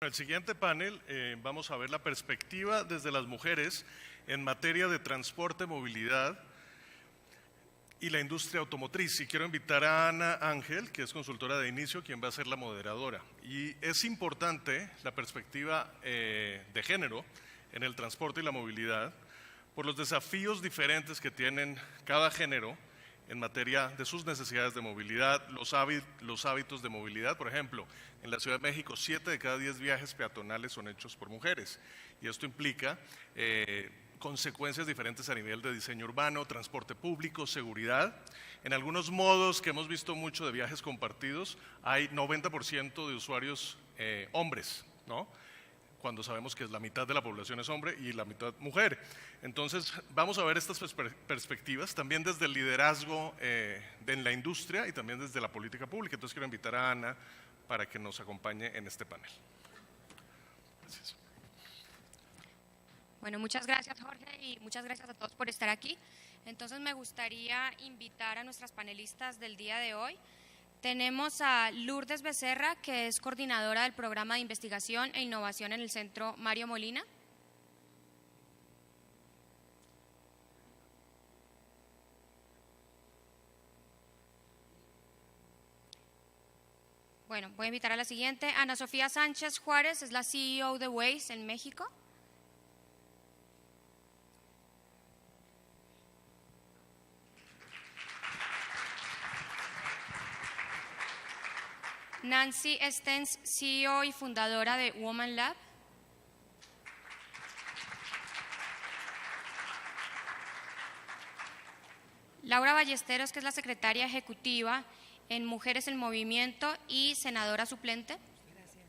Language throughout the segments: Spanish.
En el siguiente panel vamos a ver la perspectiva desde las mujeres en materia de transporte, movilidad y la industria automotriz. Y quiero invitar a Ana Ángel, que es consultora de Inicio, quien va a ser la moderadora. Y es importante la perspectiva de género en el transporte y la movilidad por los desafíos diferentes que tienen cada género en materia de sus necesidades de movilidad, los hábitos de movilidad. Por ejemplo, en la Ciudad de México, 7 de cada 10 viajes peatonales son hechos por mujeres, y esto implica consecuencias diferentes a nivel de diseño urbano, transporte público, seguridad. En algunos modos que hemos visto mucho de viajes compartidos, hay 90% de usuarios hombres, ¿no?, cuando sabemos que la mitad de la población es hombre y la mitad mujer. Entonces, vamos a ver estas perspectivas también desde el liderazgo en la industria y también desde la política pública. Entonces, quiero invitar a Ana para que nos acompañe en este panel. Gracias. Bueno, muchas gracias, Jorge, y muchas gracias a todos por estar aquí. Entonces, me gustaría invitar a nuestras panelistas del día de hoy. Tenemos a Lourdes Becerra, que es coordinadora del programa de investigación e innovación en el Centro Mario Molina. Bueno, voy a invitar a la siguiente. Ana Sofía Sánchez Juárez es la CEO de Waze en México. Nancy Stens, CEO y fundadora de Woman Lab. Laura Ballesteros, que es la secretaria ejecutiva en Mujeres en Movimiento y senadora suplente. Gracias.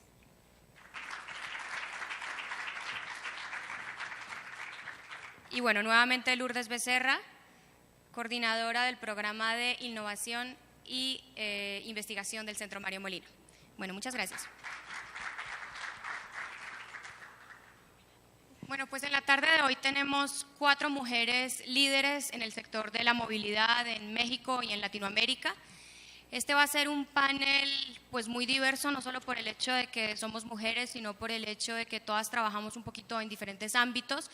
Y bueno, nuevamente Lourdes Becerra, coordinadora del programa de innovación y investigación del Centro Mario Molina. Bueno, muchas gracias. Bueno, pues en la tarde de hoy tenemos 4 mujeres líderes en el sector de la movilidad en México y en Latinoamérica. Este va a ser un panel pues muy diverso, no solo por el hecho de que somos mujeres, sino por el hecho de que todas trabajamos un poquito en diferentes ámbitos.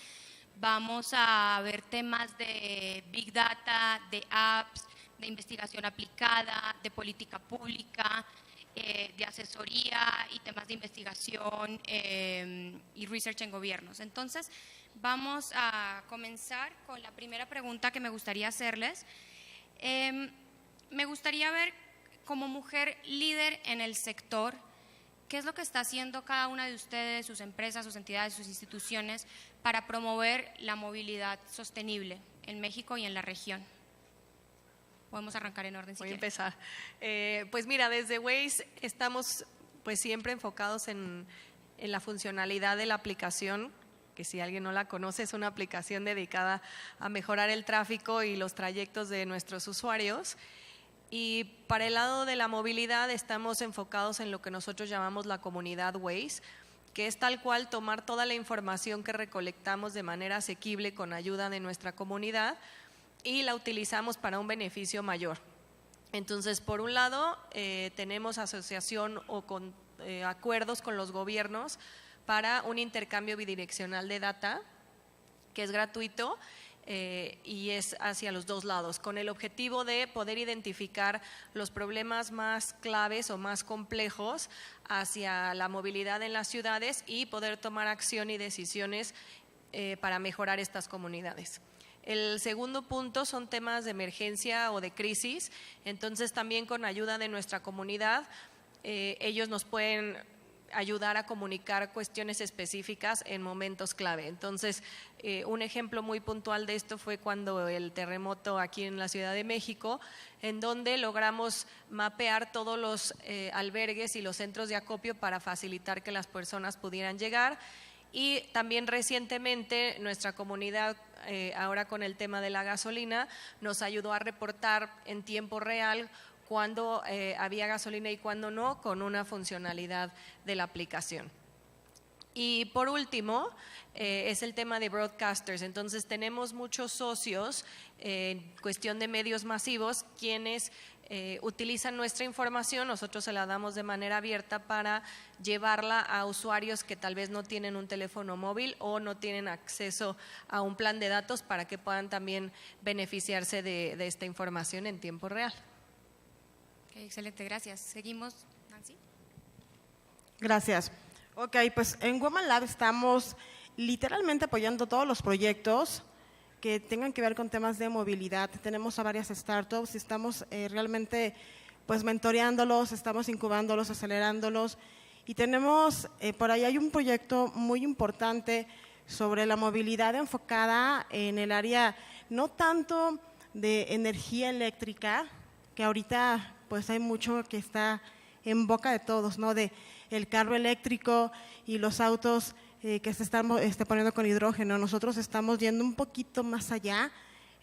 Vamos a ver temas de Big Data, de apps, de investigación aplicada, de política pública, de asesoría y temas de investigación y research en gobiernos. Entonces, vamos a comenzar con la primera pregunta que me gustaría hacerles. Me gustaría ver, como mujer líder en el sector, ¿qué es lo que está haciendo cada una de ustedes, sus empresas, sus entidades, sus instituciones, para promover la movilidad sostenible en México y en la región? Podemos arrancar en orden si quieren. Voy a empezar. Pues mira, desde Waze estamos pues siempre enfocados en la funcionalidad de la aplicación, que si alguien no la conoce, es una aplicación dedicada a mejorar el tráfico y los trayectos de nuestros usuarios. Y para el lado de la movilidad estamos enfocados en lo que nosotros llamamos la comunidad Waze, que es tal cual tomar toda la información que recolectamos de manera asequible con ayuda de nuestra comunidad y la utilizamos para un beneficio mayor. Entonces, por un lado, tenemos asociación o con acuerdos con los gobiernos para un intercambio bidireccional de data, que es gratuito y es hacia los dos lados, con el objetivo de poder identificar los problemas más claves o más complejos hacia la movilidad en las ciudades y poder tomar acción y decisiones para mejorar estas comunidades. El segundo punto son temas de emergencia o de crisis, entonces también con ayuda de nuestra comunidad, ellos nos pueden ayudar a comunicar cuestiones específicas en momentos clave. Entonces, un ejemplo muy puntual de esto fue cuando el terremoto aquí en la Ciudad de México, en donde logramos mapear todos los albergues y los centros de acopio para facilitar que las personas pudieran llegar. Y también recientemente nuestra comunidad, ahora con el tema de la gasolina, nos ayudó a reportar en tiempo real cuándo había gasolina y cuándo no, con una funcionalidad de la aplicación. Y por último, es el tema de broadcasters. Entonces tenemos muchos socios en cuestión de medios masivos quienes utilizan nuestra información, nosotros se la damos de manera abierta para llevarla a usuarios que tal vez no tienen un teléfono móvil o no tienen acceso a un plan de datos para que puedan también beneficiarse de esta información en tiempo real. Okay, excelente, gracias. Seguimos, Nancy. Gracias. Ok, pues en Women Lab estamos literalmente apoyando todos los proyectos que tengan que ver con temas de movilidad. Tenemos a varias startups y estamos realmente pues mentoreándolos, estamos incubándolos, acelerándolos y tenemos, por ahí hay un proyecto muy importante sobre la movilidad enfocada en el área no tanto de energía eléctrica, que ahorita pues hay mucho que está en boca de todos, ¿no? De el carro eléctrico y los autos que se están poniendo con hidrógeno. Nosotros estamos yendo un poquito más allá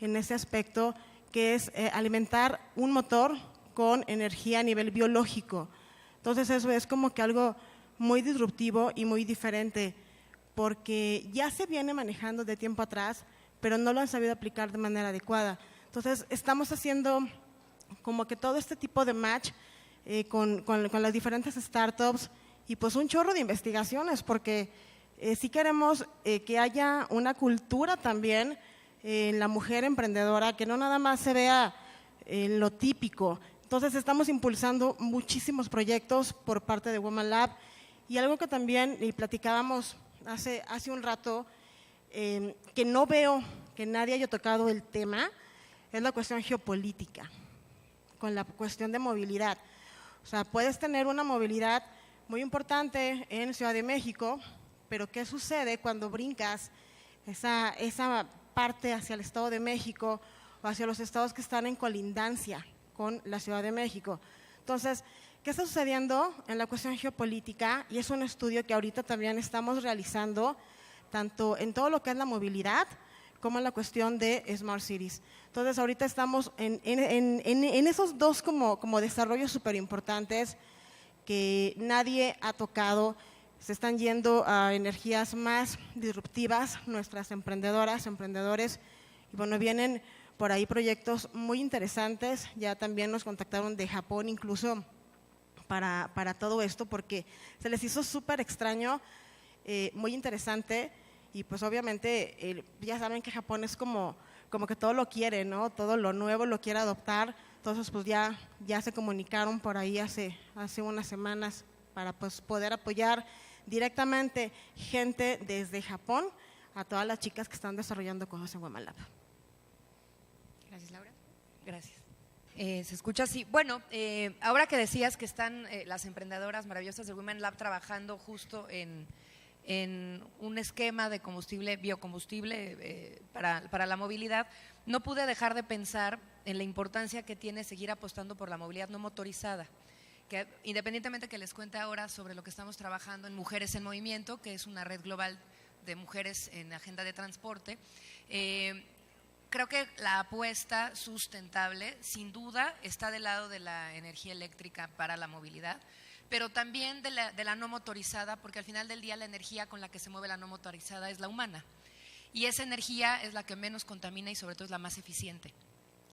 en ese aspecto, que es alimentar un motor con energía a nivel biológico. Entonces eso es como que algo muy disruptivo y muy diferente, porque ya se viene manejando de tiempo atrás, pero no lo han sabido aplicar de manera adecuada. Entonces estamos haciendo como que todo este tipo de match con las diferentes startups y pues un chorro de investigaciones, porque sí queremos que haya una cultura también en la mujer emprendedora, que no nada más se vea lo típico. Entonces estamos impulsando muchísimos proyectos por parte de Women Lab y algo que también platicábamos hace un rato, que no veo que nadie haya tocado el tema, es la cuestión geopolítica, con la cuestión de movilidad. O sea, puedes tener una movilidad muy importante en Ciudad de México, pero ¿qué sucede cuando brincas esa parte hacia el Estado de México o hacia los estados que están en colindancia con la Ciudad de México? Entonces, ¿qué está sucediendo en la cuestión geopolítica? Y es un estudio que ahorita también estamos realizando, tanto en todo lo que es la movilidad como en la cuestión de Smart Cities. Entonces, ahorita estamos en esos dos como desarrollos súper importantes que nadie ha tocado. Se están yendo a energías más disruptivas nuestras emprendedoras, emprendedores, y bueno, vienen por ahí proyectos muy interesantes. Ya también nos contactaron de Japón incluso para todo esto, porque se les hizo súper extraño, muy interesante, y pues obviamente ya saben que Japón es como que todo lo quiere, ¿no? Todo lo nuevo lo quiere adoptar. Entonces pues ya se comunicaron por ahí hace unas semanas para pues poder apoyar directamente gente desde Japón a todas las chicas que están desarrollando cosas en Women Lab. Gracias, Laura. Gracias. Se escucha así. Bueno, ahora que decías que están las emprendedoras maravillosas de Women Lab trabajando justo en un esquema de biocombustible para la movilidad, no pude dejar de pensar en la importancia que tiene seguir apostando por la movilidad no motorizada. Que independientemente que les cuente ahora sobre lo que estamos trabajando en Mujeres en Movimiento, que es una red global de mujeres en agenda de transporte, creo que la apuesta sustentable sin duda está del lado de la energía eléctrica para la movilidad, pero también de la no motorizada, porque al final del día la energía con la que se mueve la no motorizada es la humana, y esa energía es la que menos contamina y sobre todo es la más eficiente.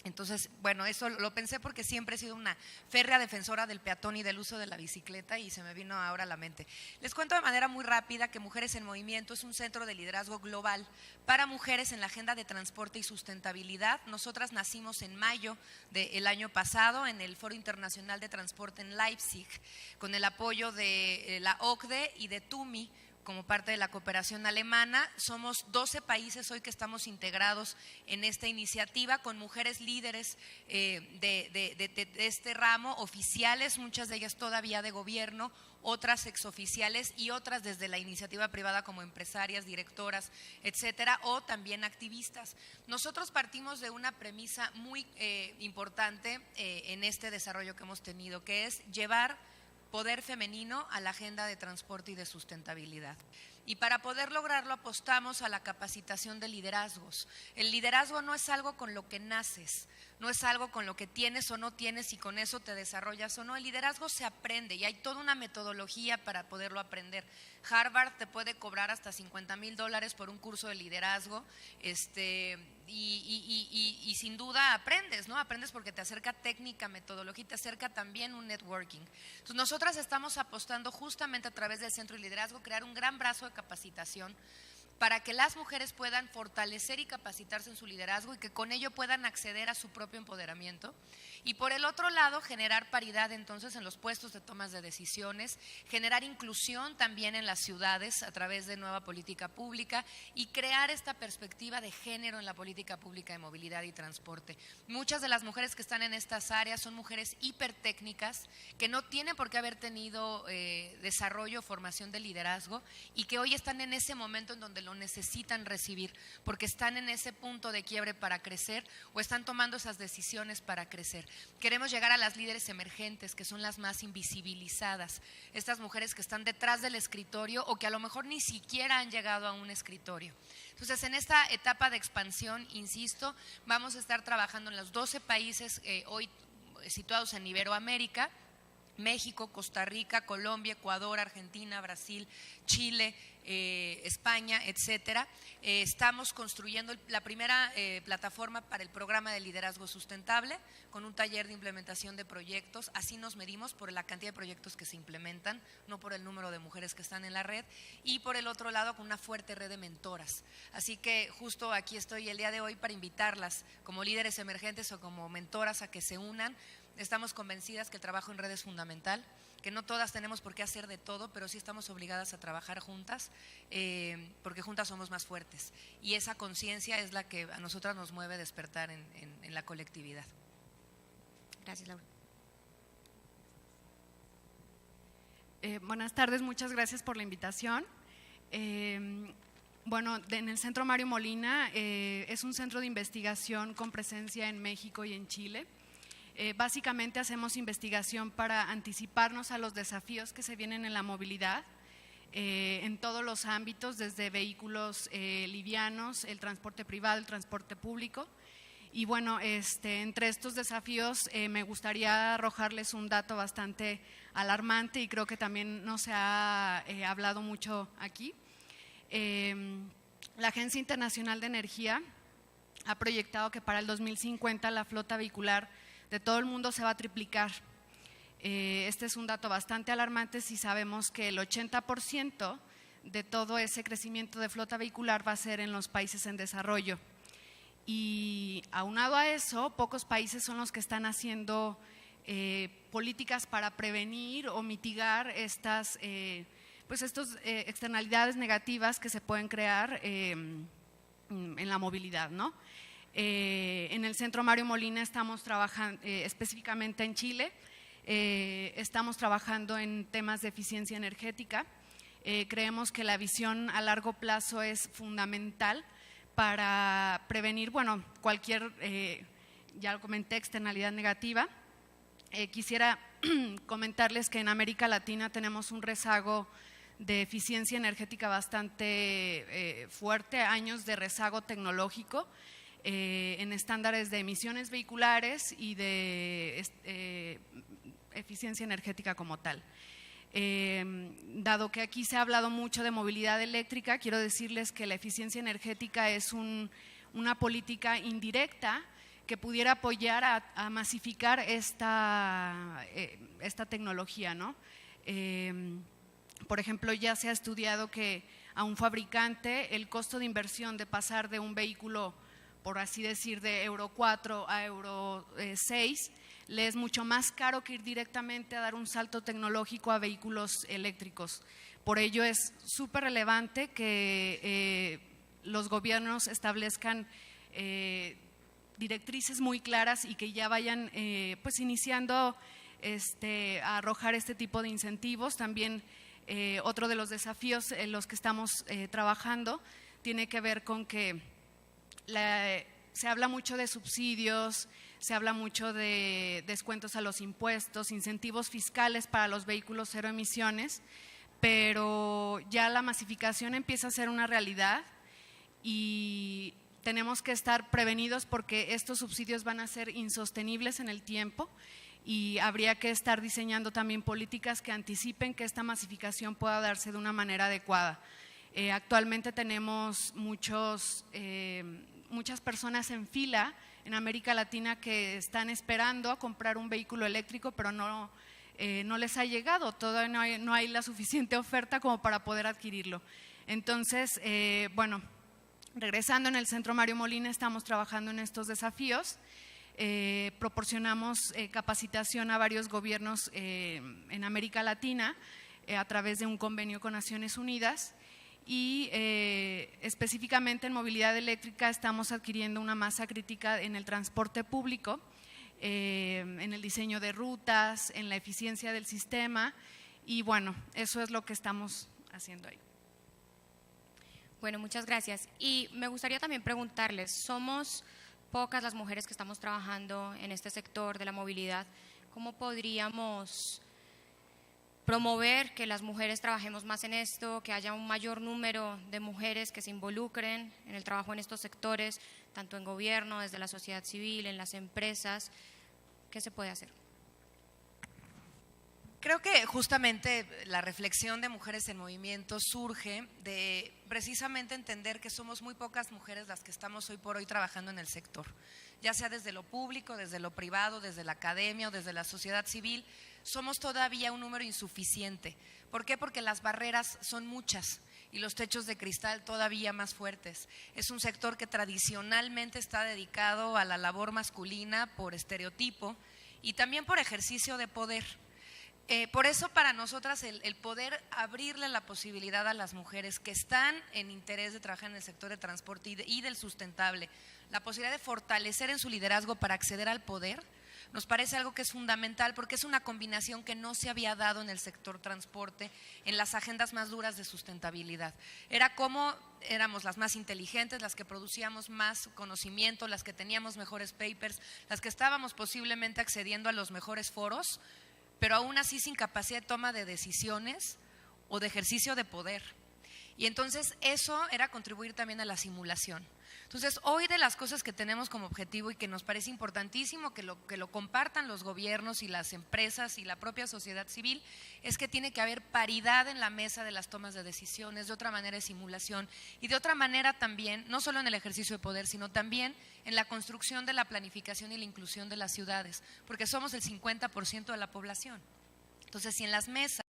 Entonces, bueno, eso lo pensé porque siempre he sido una férrea defensora del peatón y del uso de la bicicleta y se me vino ahora a la mente. Les cuento de manera muy rápida que Mujeres en Movimiento es un centro de liderazgo global para mujeres en la agenda de transporte y sustentabilidad. Nosotras nacimos en mayo del año pasado en el Foro Internacional de Transporte en Leipzig, con el apoyo de la OCDE y de TUMI, como parte de la cooperación alemana. Somos 12 países hoy que estamos integrados en esta iniciativa con mujeres líderes de este ramo, oficiales, muchas de ellas todavía de gobierno, otras exoficiales y otras desde la iniciativa privada como empresarias, directoras, etcétera, o también activistas. Nosotros partimos de una premisa muy importante en este desarrollo que hemos tenido, que es llevar poder femenino a la agenda de transporte y de sustentabilidad. Y para poder lograrlo apostamos a la capacitación de liderazgos. El liderazgo no es algo con lo que naces. no es algo con lo que tienes o no tienes y con eso te desarrollas o no. El liderazgo se aprende y hay toda una metodología para poderlo aprender. Harvard te puede cobrar hasta $50,000 por un curso de liderazgo, y sin duda aprendes, ¿no? Aprendes porque te acerca técnica, metodología, y te acerca también un networking. Entonces nosotras estamos apostando justamente a través del Centro de Liderazgo crear un gran brazo de capacitación para que las mujeres puedan fortalecer y capacitarse en su liderazgo y que con ello puedan acceder a su propio empoderamiento. Y por el otro lado, generar paridad entonces en los puestos de tomas de decisiones, generar inclusión también en las ciudades a través de nueva política pública y crear esta perspectiva de género en la política pública de movilidad y transporte. Muchas de las mujeres que están en estas áreas son mujeres hipertécnicas que no tienen por qué haber tenido desarrollo o formación de liderazgo y que hoy están en ese momento en donde lo necesitan recibir porque están en ese punto de quiebre para crecer o están tomando esas decisiones para crecer. Queremos llegar a las líderes emergentes, que son las más invisibilizadas, estas mujeres que están detrás del escritorio o que a lo mejor ni siquiera han llegado a un escritorio. Entonces, en esta etapa de expansión, insisto, vamos a estar trabajando en los 12 países hoy situados en Iberoamérica: México, Costa Rica, Colombia, Ecuador, Argentina, Brasil, Chile, España, etcétera. Estamos construyendo la primera plataforma para el programa de liderazgo sustentable con un taller de implementación de proyectos. Así nos medimos por la cantidad de proyectos que se implementan, no por el número de mujeres que están en la red, y por el otro lado con una fuerte red de mentoras. Así que justo aquí estoy el día de hoy para invitarlas como líderes emergentes o como mentoras a que se unan. Estamos convencidas que el trabajo en red es fundamental, que no todas tenemos por qué hacer de todo, pero sí estamos obligadas a trabajar juntas, porque juntas somos más fuertes. Y esa conciencia es la que a nosotras nos mueve despertar en la colectividad. Gracias, Laura. Buenas tardes, muchas gracias por la invitación. Bueno, en el Centro Mario Molina es un centro de investigación con presencia en México y en Chile. Básicamente hacemos investigación para anticiparnos a los desafíos que se vienen en la movilidad, en todos los ámbitos, desde vehículos livianos, el transporte privado, el transporte público. Y bueno, entre estos desafíos me gustaría arrojarles un dato bastante alarmante y creo que también no se ha hablado mucho aquí. La Agencia Internacional de Energía ha proyectado que para el 2050 la flota vehicular de todo el mundo se va a triplicar. Este es un dato bastante alarmante si sabemos que el 80% de todo ese crecimiento de flota vehicular va a ser en los países en desarrollo. Y aunado a eso, pocos países son los que están haciendo políticas para prevenir o mitigar estas externalidades negativas que se pueden crear en la movilidad, ¿no? En el Centro Mario Molina estamos trabajando específicamente en Chile, estamos trabajando en temas de eficiencia energética. Creemos que la visión a largo plazo es fundamental para prevenir, bueno, cualquier, ya lo comenté, externalidad negativa. Quisiera comentarles que en América Latina tenemos un rezago de eficiencia energética bastante fuerte, años de rezago tecnológico en estándares de emisiones vehiculares y de eficiencia energética como tal. Dado que aquí se ha hablado mucho de movilidad eléctrica, quiero decirles que la eficiencia energética es una política indirecta que pudiera apoyar a masificar esta tecnología, ¿no? Por ejemplo, ya se ha estudiado que a un fabricante el costo de inversión de pasar de un vehículo, por así decir, de Euro 4 a Euro 6, le es mucho más caro que ir directamente a dar un salto tecnológico a vehículos eléctricos. Por ello es súper relevante que los gobiernos establezcan directrices muy claras y que ya vayan pues iniciando a arrojar este tipo de incentivos. También otro de los desafíos en los que estamos trabajando tiene que ver con que se habla mucho de subsidios, se habla mucho de descuentos a los impuestos, incentivos fiscales para los vehículos cero emisiones, pero ya la masificación empieza a ser una realidad y tenemos que estar prevenidos porque estos subsidios van a ser insostenibles en el tiempo y habría que estar diseñando también políticas que anticipen que esta masificación pueda darse de una manera adecuada. Actualmente tenemos muchas personas en fila en América Latina que están esperando a comprar un vehículo eléctrico, pero no les ha llegado, todavía no hay la suficiente oferta como para poder adquirirlo. Entonces, bueno, regresando, en el Centro Mario Molina estamos trabajando en estos desafíos. Proporcionamos capacitación a varios gobiernos en América Latina a través de un convenio con Naciones Unidas y específicamente en movilidad eléctrica estamos adquiriendo una masa crítica en el transporte público, en el diseño de rutas, en la eficiencia del sistema y bueno, eso es lo que estamos haciendo ahí. Bueno, muchas gracias. Y me gustaría también preguntarles, somos pocas las mujeres que estamos trabajando en este sector de la movilidad. ¿Cómo podríamos promover que las mujeres trabajemos más en esto, que haya un mayor número de mujeres que se involucren en el trabajo en estos sectores, tanto en gobierno, desde la sociedad civil, en las empresas? ¿Qué se puede hacer? Creo que justamente la reflexión de Mujeres en Movimiento surge de precisamente entender que somos muy pocas mujeres las que estamos hoy por hoy trabajando en el sector, ya sea desde lo público, desde lo privado, desde la academia o desde la sociedad civil. Somos todavía un número insuficiente. ¿Por qué? Porque las barreras son muchas y los techos de cristal todavía más fuertes. Es un sector que tradicionalmente está dedicado a la labor masculina por estereotipo y también por ejercicio de poder. Por eso para nosotras el poder abrirle la posibilidad a las mujeres que están en interés de trabajar en el sector de transporte y del sustentable, la posibilidad de fortalecer en su liderazgo para acceder al poder, nos parece algo que es fundamental porque es una combinación que no se había dado en el sector transporte en las agendas más duras de sustentabilidad. Era como éramos las más inteligentes, las que producíamos más conocimiento, las que teníamos mejores papers, las que estábamos posiblemente accediendo a los mejores foros, pero aún así sin capacidad de toma de decisiones o de ejercicio de poder. Y entonces eso era contribuir también a la simulación. Entonces hoy de las cosas que tenemos como objetivo y que nos parece importantísimo que lo compartan los gobiernos y las empresas y la propia sociedad civil es que tiene que haber paridad en la mesa de las tomas de decisiones, de otra manera de simulación y de otra manera también, no solo en el ejercicio de poder, sino también en la construcción de la planificación y la inclusión de las ciudades, porque somos el 50% de la población. Entonces, si en las mesas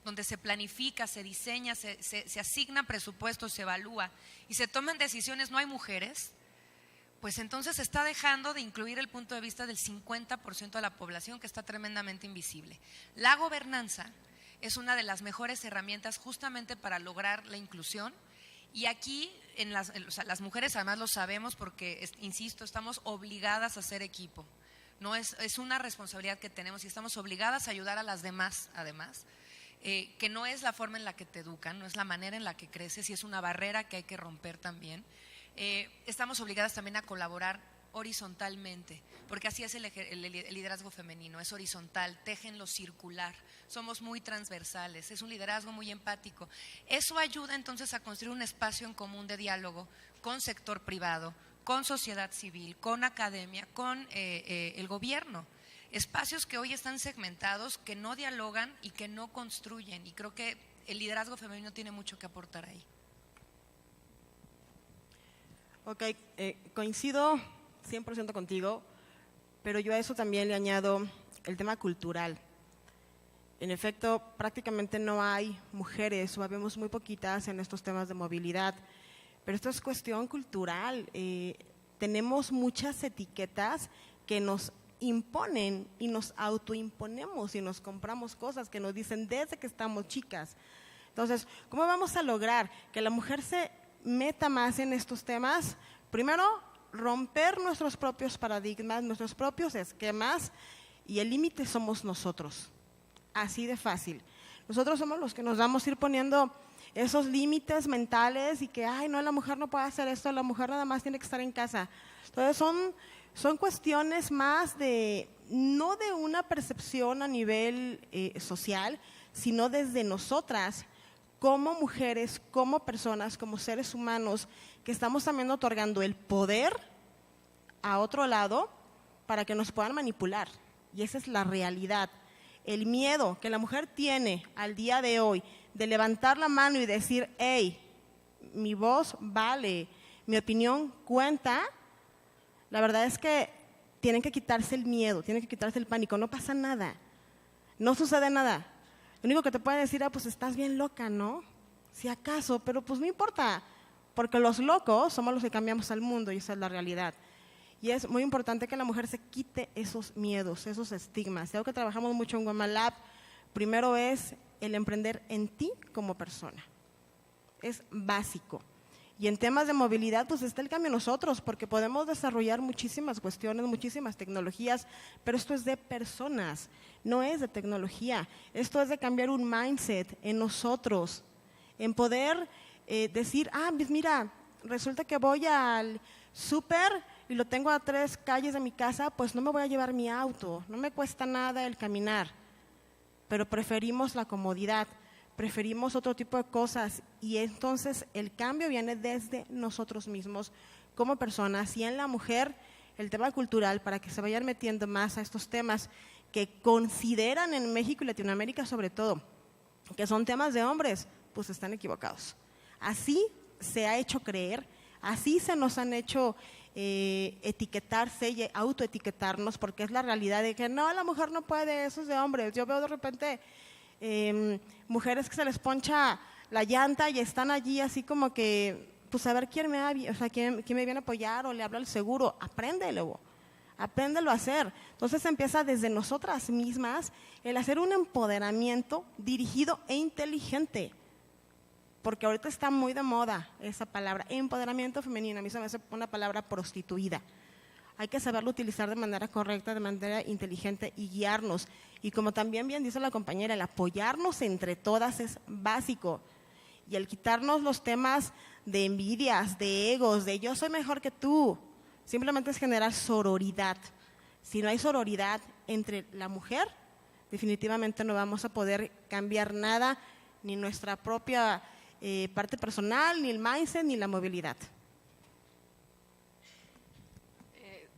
donde se planifica, se diseña, se asignan presupuestos, se evalúa y se toman decisiones no hay mujeres, pues entonces se está dejando de incluir el punto de vista del 50% de la población que está tremendamente invisible. La gobernanza es una de las mejores herramientas justamente para lograr la inclusión. Y aquí las mujeres además lo sabemos porque, insisto, estamos obligadas a hacer equipo. No es una responsabilidad que tenemos y estamos obligadas a ayudar a las demás, además, que no es la forma en la que te educan, no es la manera en la que creces y es una barrera que hay que romper también. Estamos obligadas también a colaborar horizontalmente, porque así es el liderazgo femenino, es horizontal, teje en lo circular, somos muy transversales, es un liderazgo muy empático. Eso ayuda entonces a construir un espacio en común de diálogo con sector privado, con sociedad civil, con academia, con el gobierno. Espacios que hoy están segmentados, que no dialogan y que no construyen, y creo que el liderazgo femenino tiene mucho que aportar ahí. Ok, coincido 100% contigo, pero yo a eso también le añado el tema cultural. En efecto, prácticamente no hay mujeres o habemos muy poquitas en estos temas de movilidad, pero esto es cuestión cultural. Tenemos muchas etiquetas que nos imponen y nos autoimponemos y nos compramos cosas que nos dicen desde que estamos chicas. Entonces, ¿cómo vamos a lograr que la mujer se meta más en estos temas? Primero, romper nuestros propios paradigmas, nuestros propios esquemas, y el límite somos nosotros. Así de fácil. Nosotros somos los que nos vamos a ir poniendo esos límites mentales y que, ay, no, la mujer no puede hacer esto, la mujer nada más tiene que estar en casa. Entonces son cuestiones más no de una percepción a nivel social, sino desde nosotras, como mujeres, como personas, como seres humanos, que estamos también otorgando el poder a otro lado para que nos puedan manipular. Y esa es la realidad. El miedo que la mujer tiene al día de hoy de levantar la mano y decir, hey, mi voz vale, mi opinión cuenta, la verdad es que tienen que quitarse el miedo, tienen que quitarse el pánico, no pasa nada, no sucede nada. Lo único que te pueden decir, pues estás bien loca, ¿no? Si acaso, pero pues no importa, porque los locos somos los que cambiamos al mundo y esa es la realidad. Y es muy importante que la mujer se quite esos miedos, esos estigmas. Y algo que trabajamos mucho en Women Lab, primero es el emprender en ti como persona. Es básico. Y en temas de movilidad, pues está el cambio en nosotros, porque podemos desarrollar muchísimas cuestiones, muchísimas tecnologías, pero esto es de personas, no es de tecnología. Esto es de cambiar un mindset en nosotros, en poder decir, pues mira, resulta que voy al súper y lo tengo a 3 calles de mi casa, pues no me voy a llevar mi auto, no me cuesta nada el caminar, pero preferimos la comodidad. Preferimos otro tipo de cosas y entonces el cambio viene desde nosotros mismos como personas y en la mujer el tema cultural para que se vayan metiendo más a estos temas que consideran en México y Latinoamérica sobre todo que son temas de hombres, pues están equivocados. Así se ha hecho creer, así se nos han hecho etiquetarse y autoetiquetarnos porque es la realidad de que no, la mujer no puede, eso es de hombres. Yo veo de repente mujeres que se les poncha la llanta y están allí así como que, pues a ver quién me viene a apoyar o le habla al seguro. Apréndelo a hacer. Entonces empieza desde nosotras mismas el hacer un empoderamiento dirigido e inteligente. Porque ahorita está muy de moda esa palabra, empoderamiento femenino. A mí se me hace una palabra prostituida. Hay que saberlo utilizar de manera correcta, de manera inteligente y guiarnos. Y como también bien dice la compañera, el apoyarnos entre todas es básico. Y el quitarnos los temas de envidias, de egos, de yo soy mejor que tú, simplemente es generar sororidad. Si no hay sororidad entre la mujer, definitivamente no vamos a poder cambiar nada, ni nuestra propia parte personal, ni el mindset, ni la movilidad.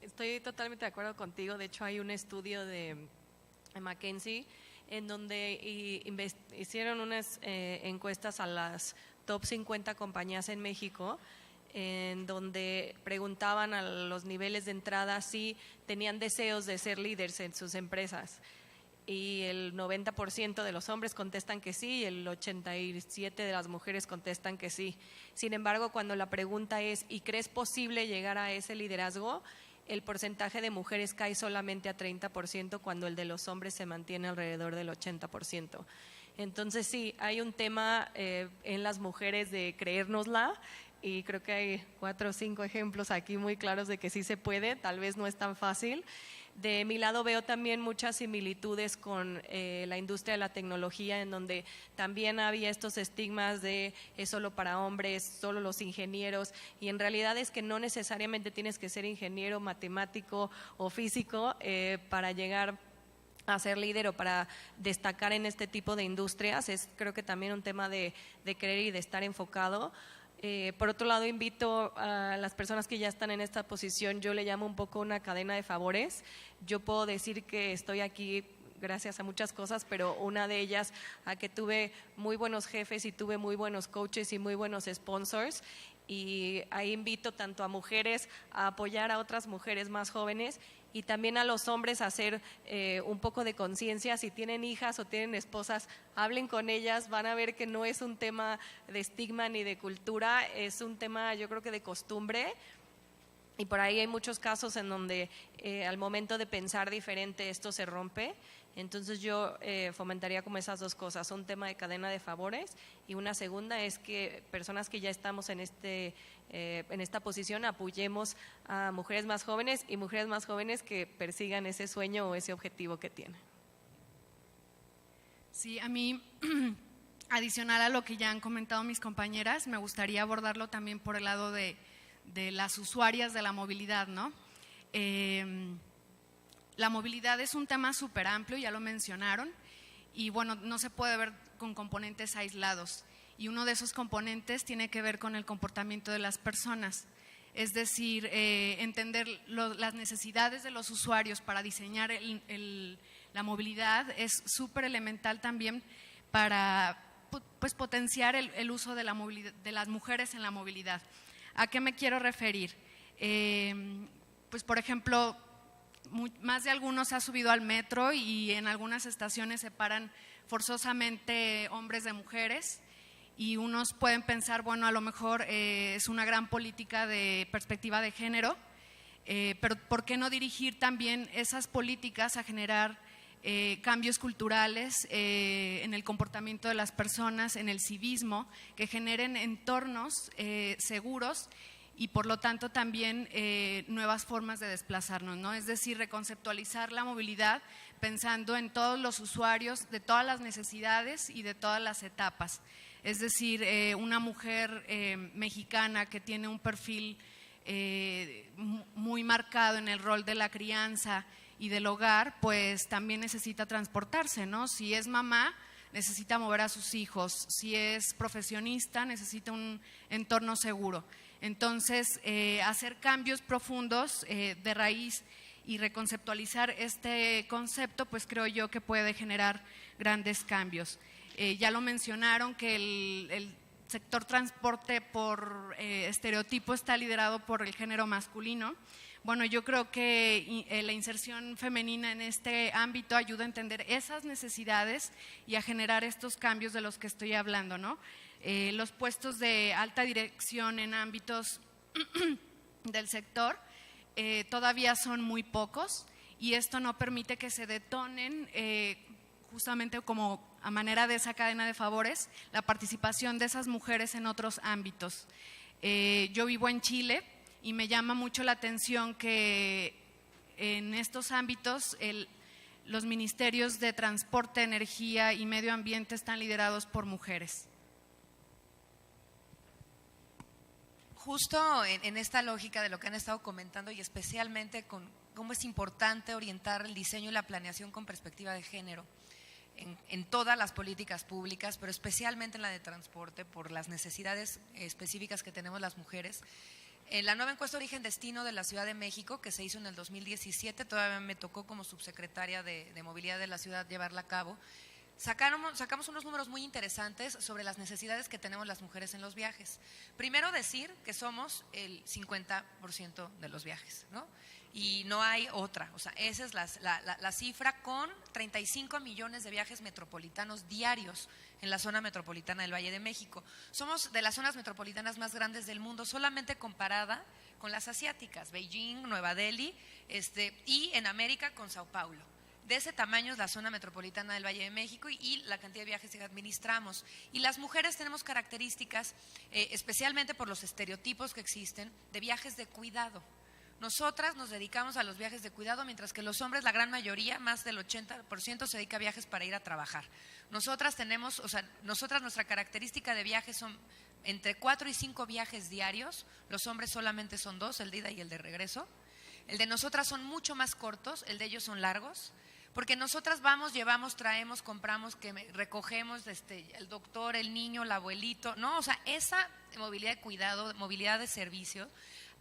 Estoy totalmente de acuerdo contigo. De hecho, hay un estudio de McKinsey en donde hicieron unas encuestas a las top 50 compañías en México, en donde preguntaban a los niveles de entrada si tenían deseos de ser líderes en sus empresas. Y el 90% de los hombres contestan que sí y el 87% de las mujeres contestan que sí. Sin embargo, cuando la pregunta es ¿y crees posible llegar a ese liderazgo?, el porcentaje de mujeres cae solamente a 30% cuando el de los hombres se mantiene alrededor del 80%. Entonces sí, hay un tema en las mujeres de creérnosla y creo que hay 4 o 5 ejemplos aquí muy claros de que sí se puede, tal vez no es tan fácil. De mi lado veo también muchas similitudes con la industria de la tecnología, en donde también había estos estigmas de es solo para hombres, solo los ingenieros, y en realidad es que no necesariamente tienes que ser ingeniero, matemático o físico para llegar a ser líder o para destacar en este tipo de industrias. Es creo que también un tema de querer y de estar enfocado. Por otro lado, invito a las personas que ya están en esta posición, yo le llamo un poco una cadena de favores. Yo puedo decir que estoy aquí gracias a muchas cosas, pero una de ellas a que tuve muy buenos jefes y tuve muy buenos coaches y muy buenos sponsors. Y ahí invito tanto a mujeres a apoyar a otras mujeres más jóvenes y también a los hombres a hacer un poco de conciencia. Si tienen hijas o tienen esposas, hablen con ellas, van a ver que no es un tema de estigma ni de cultura, es un tema yo creo que de costumbre. Y por ahí hay muchos casos en donde al momento de pensar diferente esto se rompe. Entonces yo fomentaría como esas dos cosas, un tema de cadena de favores y una segunda es que personas que ya estamos en esta posición apoyemos a mujeres más jóvenes y mujeres más jóvenes que persigan ese sueño o ese objetivo que tienen. Sí, a mí, adicional a lo que ya han comentado mis compañeras, me gustaría abordarlo también por el lado de las usuarias de la movilidad, ¿no? La movilidad es un tema súper amplio, ya lo mencionaron, y bueno, no se puede ver con componentes aislados. y uno de esos componentes tiene que ver con el comportamiento de las personas. Es decir, entender las necesidades de los usuarios para diseñar la movilidad es súper elemental también para pues, potenciar el uso de las mujeres en la movilidad. ¿A qué me quiero referir? Pues, por ejemplo, más de algunos se ha subido al metro y en algunas estaciones separan forzosamente hombres de mujeres. Y unos pueden pensar, bueno, a lo mejor es una gran política de perspectiva de género, pero ¿por qué no dirigir también esas políticas a generar cambios culturales en el comportamiento de las personas, en el civismo, que generen entornos seguros y por lo tanto también nuevas formas de desplazarnos, ¿no? Es decir, reconceptualizar la movilidad pensando en todos los usuarios, de todas las necesidades y de todas las etapas. Es decir, una mujer mexicana que tiene un perfil muy marcado en el rol de la crianza y del hogar, pues también necesita transportarse, ¿no? Si es mamá, necesita mover a sus hijos. Si es profesionista, necesita un entorno seguro. Entonces, hacer cambios profundos de raíz y reconceptualizar este concepto, pues creo yo que puede generar grandes cambios. Ya lo mencionaron que el sector transporte por estereotipo está liderado por el género masculino. Bueno, yo creo que la inserción femenina en este ámbito ayuda a entender esas necesidades y a generar estos cambios de los que estoy hablando, ¿no? Los puestos de alta dirección en ámbitos del sector todavía son muy pocos y esto no permite que se detonen justamente como a manera de esa cadena de favores, la participación de esas mujeres en otros ámbitos. Yo vivo en Chile y me llama mucho la atención que en estos ámbitos los ministerios de transporte, energía y medio ambiente están liderados por mujeres. Justo en esta lógica de lo que han estado comentando y especialmente con cómo es importante orientar el diseño y la planeación con perspectiva de género en todas las políticas públicas, pero especialmente en la de transporte por las necesidades específicas que tenemos las mujeres. En la nueva encuesta Origen-Destino de la Ciudad de México, que se hizo en el 2017, todavía me tocó como subsecretaria de Movilidad de la ciudad llevarla a cabo, sacamos unos números muy interesantes sobre las necesidades que tenemos las mujeres en los viajes. Primero decir que somos el 50% de los viajes, ¿no? Y no hay otra, o sea, esa es la cifra con 35 millones de viajes metropolitanos diarios en la zona metropolitana del Valle de México. Somos de las zonas metropolitanas más grandes del mundo, solamente comparada con las asiáticas, Beijing, Nueva Delhi, y en América con Sao Paulo. De ese tamaño es la zona metropolitana del Valle de México y la cantidad de viajes que administramos. Y las mujeres tenemos características, especialmente por los estereotipos que existen, de viajes de cuidado. Nosotras nos dedicamos a los viajes de cuidado, mientras que los hombres, la gran mayoría, más del 80%, se dedica a viajes para ir a trabajar. Nosotras nuestra característica de viajes son entre 4 y 5 viajes diarios. Los hombres solamente son 2, el de ida y el de regreso. El de nosotras son mucho más cortos, el de ellos son largos. Porque nosotras vamos, llevamos, traemos, compramos, recogemos el doctor, el niño, el abuelito, ¿no? O sea, esa movilidad de cuidado, movilidad de servicio,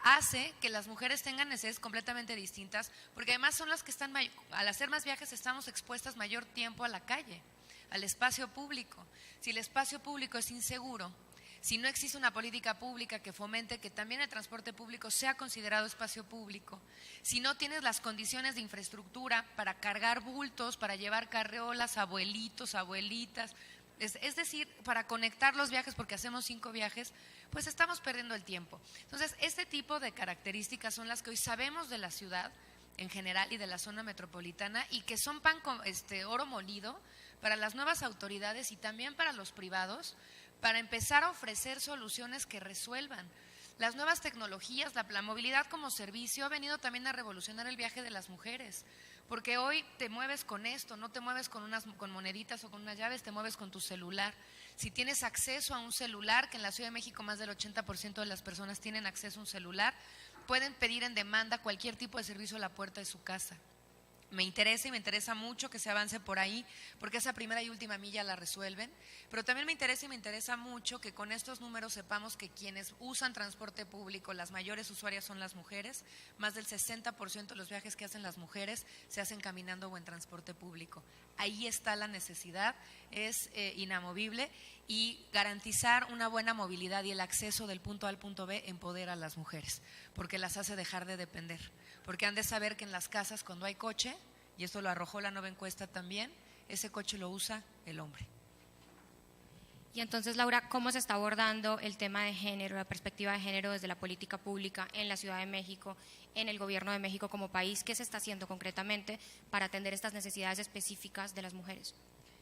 hace que las mujeres tengan necesidades completamente distintas, porque además son las que están, al hacer más viajes estamos expuestas mayor tiempo a la calle, al espacio público. Si el espacio público es inseguro, si no existe una política pública que fomente que también el transporte público sea considerado espacio público, si no tienes las condiciones de infraestructura para cargar bultos, para llevar carreolas, abuelitos, abuelitas, es decir, para conectar los viajes, porque hacemos 5 viajes, pues estamos perdiendo el tiempo. Entonces, este tipo de características son las que hoy sabemos de la ciudad en general y de la zona metropolitana y que son oro molido para las nuevas autoridades y también para los privados, para empezar a ofrecer soluciones que resuelvan. Las nuevas tecnologías, la movilidad como servicio ha venido también a revolucionar el viaje de las mujeres, porque hoy te mueves con esto, no te mueves con moneditas o con unas llaves, te mueves con tu celular. Si tienes acceso a un celular, que en la Ciudad de México más del 80% de las personas tienen acceso a un celular, pueden pedir en demanda cualquier tipo de servicio a la puerta de su casa. Me interesa y me interesa mucho que se avance por ahí, porque esa primera y última milla la resuelven, pero también me interesa y me interesa mucho que con estos números sepamos que quienes usan transporte público, las mayores usuarias son las mujeres, más del 60% de los viajes que hacen las mujeres se hacen caminando o en transporte público. Ahí está la necesidad, es inamovible, y garantizar una buena movilidad y el acceso del punto A al punto B empodera a las mujeres, porque las hace dejar de depender. Porque han de saber que en las casas cuando hay coche, y esto lo arrojó la nueva encuesta también, ese coche lo usa el hombre. Y entonces, Laura, ¿cómo se está abordando el tema de género, la perspectiva de género desde la política pública en la Ciudad de México, en el Gobierno de México como país? ¿Qué se está haciendo concretamente para atender estas necesidades específicas de las mujeres?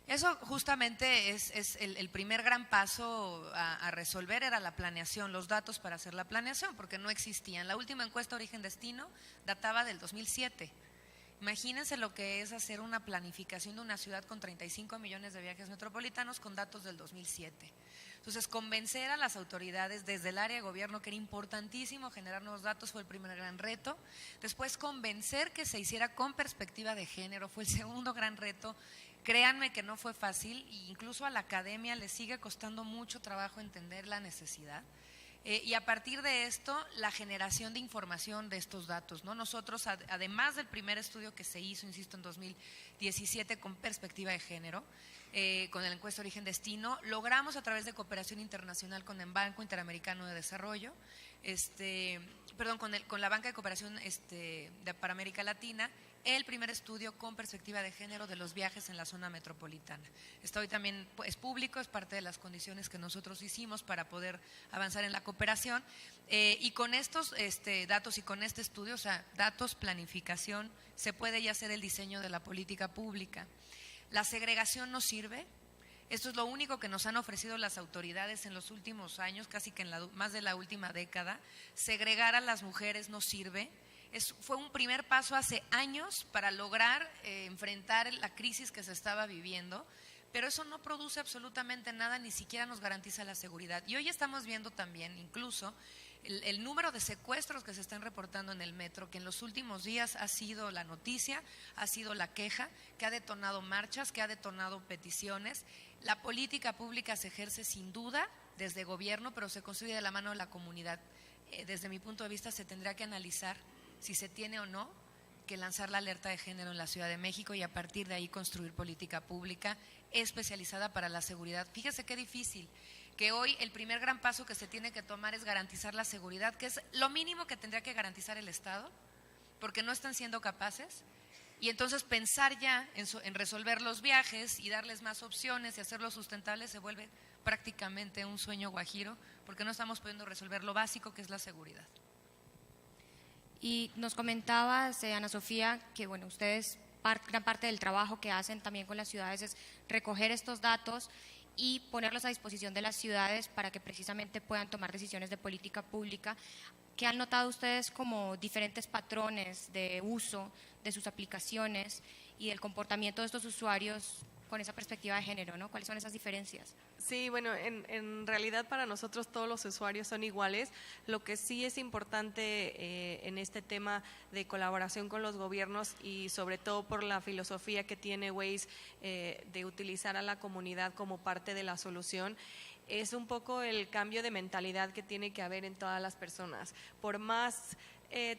Eso justamente es el primer gran paso a resolver, era la planeación, los datos para hacer la planeación, porque no existían. La última encuesta Origen-Destino databa del 2007. Imagínense lo que es hacer una planificación de una ciudad con 35 millones de viajes metropolitanos con datos del 2007. Entonces, convencer a las autoridades desde el área de gobierno que era importantísimo generar nuevos datos fue el primer gran reto. Después, convencer que se hiciera con perspectiva de género fue el segundo gran reto. Créanme que no fue fácil, e incluso a la academia le sigue costando mucho trabajo entender la necesidad. Y a partir de esto, la generación de información de estos datos, ¿no? Nosotros, además del primer estudio que se hizo, insisto, en 2017 con perspectiva de género, con el encuesta Origen-Destino, logramos a través de cooperación internacional con el Banco Interamericano de Desarrollo, con la Banca de Cooperación para América Latina, el primer estudio con perspectiva de género de los viajes en la zona metropolitana. Esto hoy también es público, es parte de las condiciones que nosotros hicimos para poder avanzar en la cooperación. Y con estos datos y con este estudio, o sea, datos, planificación, se puede ya hacer el diseño de la política pública. La segregación no sirve. Esto es lo único que nos han ofrecido las autoridades en los últimos años, casi que en más de la última década. Segregar a las mujeres no sirve. Fue un primer paso hace años para lograr enfrentar la crisis que se estaba viviendo, pero eso no produce absolutamente nada, ni siquiera nos garantiza la seguridad. Y hoy estamos viendo también incluso el número de secuestros que se están reportando en el metro, que en los últimos días ha sido la noticia, ha sido la queja, que ha detonado marchas, que ha detonado peticiones. La política pública se ejerce sin duda desde gobierno, pero se construye de la mano de la comunidad. Desde mi punto de vista se tendrá que analizar si se tiene o no que lanzar la alerta de género en la Ciudad de México y a partir de ahí construir política pública especializada para la seguridad. Fíjese qué difícil, que hoy el primer gran paso que se tiene que tomar es garantizar la seguridad, que es lo mínimo que tendría que garantizar el Estado, porque no están siendo capaces, y entonces pensar ya en resolver los viajes y darles más opciones y hacerlos sustentables se vuelve prácticamente un sueño guajiro, porque no estamos pudiendo resolver lo básico que es la seguridad. Y nos comentabas, Ana Sofía, que bueno, ustedes, gran parte del trabajo que hacen también con las ciudades es recoger estos datos y ponerlos a disposición de las ciudades para que precisamente puedan tomar decisiones de política pública. ¿Qué han notado ustedes como diferentes patrones de uso de sus aplicaciones y del comportamiento de estos usuarios con esa perspectiva de género, ¿no? ¿Cuáles son esas diferencias? Sí, bueno, en realidad para nosotros todos los usuarios son iguales. Lo que sí es importante en este tema de colaboración con los gobiernos y sobre todo por la filosofía que tiene Waze de utilizar a la comunidad como parte de la solución, es un poco el cambio de mentalidad que tiene que haber en todas las personas. Por más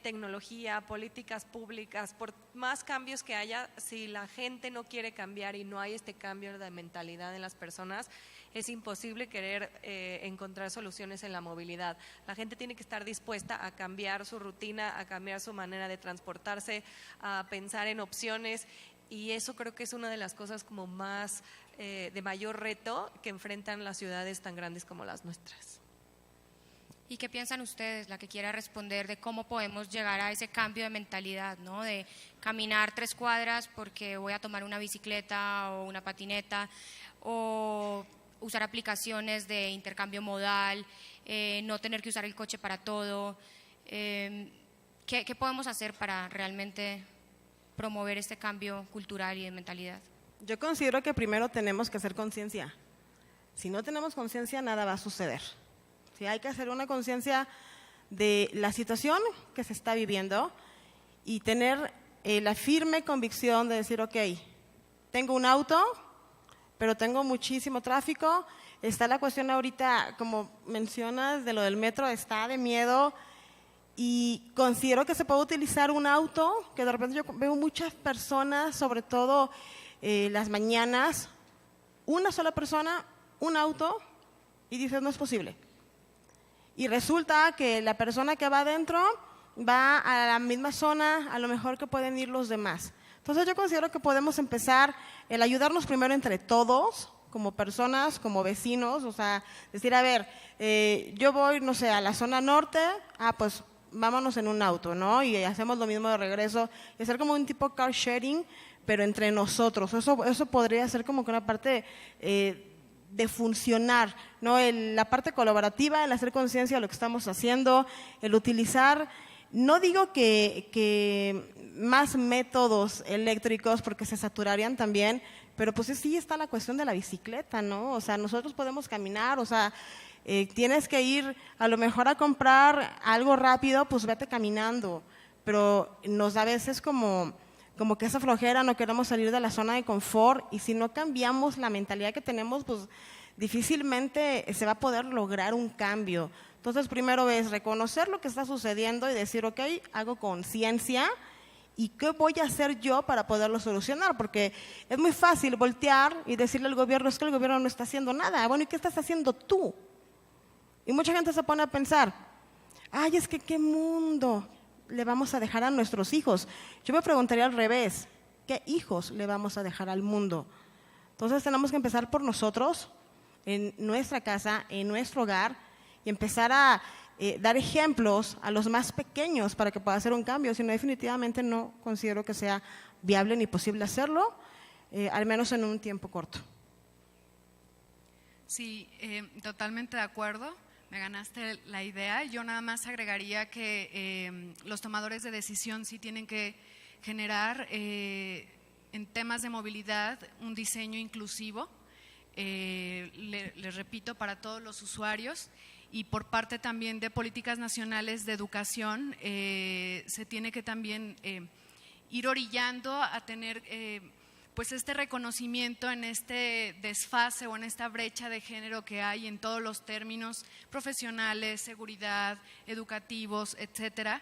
tecnología, políticas públicas, por más cambios que haya, si la gente no quiere cambiar y no hay este cambio de mentalidad en las personas, es imposible querer encontrar soluciones en la movilidad. La gente tiene que estar dispuesta a cambiar su rutina, a cambiar su manera de transportarse, a pensar en opciones, y eso creo que es una de las cosas como más de mayor reto que enfrentan las ciudades tan grandes como las nuestras. ¿Y qué piensan ustedes, la que quiera responder, de cómo podemos llegar a ese cambio de mentalidad, ¿no? De caminar 3 cuadras porque voy a tomar una bicicleta o una patineta, o usar aplicaciones de intercambio modal, no tener que usar el coche para todo? ¿Qué podemos hacer para realmente promover este cambio cultural y de mentalidad? Yo considero que primero tenemos que hacer conciencia. Si no tenemos conciencia, nada va a suceder. Sí, hay que hacer una conciencia de la situación que se está viviendo y tener la firme convicción de decir, ok, tengo un auto, pero tengo muchísimo tráfico. Está la cuestión ahorita, como mencionas, de lo del metro, está de miedo. Y considero que se puede utilizar un auto, que de repente yo veo muchas personas, sobre todo las mañanas, una sola persona, un auto, y dices, no es posible. Y resulta que la persona que va adentro va a la misma zona, a lo mejor que pueden ir los demás. Entonces yo considero que podemos empezar el ayudarnos primero entre todos, como personas, como vecinos, o sea, decir, a ver, yo voy, no sé, a la zona norte, pues vámonos en un auto, ¿no? Y hacemos lo mismo de regreso, y hacer como un tipo car sharing, pero entre nosotros. Eso podría ser como que una parte de funcionar, ¿no? La parte colaborativa, el hacer conciencia de lo que estamos haciendo, el utilizar, no digo que más métodos eléctricos porque se saturarían también, pero pues sí está la cuestión de la bicicleta, ¿no? O sea, nosotros podemos caminar, o sea, tienes que ir a lo mejor a comprar algo rápido, pues vete caminando, pero nos da a veces como que esa flojera, no queremos salir de la zona de confort, y si no cambiamos la mentalidad que tenemos, pues difícilmente se va a poder lograr un cambio. Entonces, primero es reconocer lo que está sucediendo y decir, ok, hago conciencia, ¿y qué voy a hacer yo para poderlo solucionar? Porque es muy fácil voltear y decirle al gobierno, es que el gobierno no está haciendo nada. Bueno, ¿y qué estás haciendo tú? Y mucha gente se pone a pensar, ay, es que qué mundo le vamos a dejar a nuestros hijos. Yo me preguntaría al revés, ¿qué hijos le vamos a dejar al mundo? Entonces tenemos que empezar por nosotros, en nuestra casa, en nuestro hogar, y empezar a dar ejemplos a los más pequeños para que pueda hacer un cambio. Si no, definitivamente no considero que sea viable ni posible hacerlo, al menos en un tiempo corto. Sí, totalmente de acuerdo. Me ganaste la idea. Yo nada más agregaría que los tomadores de decisión sí tienen que generar en temas de movilidad un diseño inclusivo, les repito, para todos los usuarios. Y por parte también de políticas nacionales de educación, se tiene que también ir orillando a tener pues este reconocimiento en este desfase o en esta brecha de género que hay en todos los términos profesionales, seguridad, educativos, etcétera.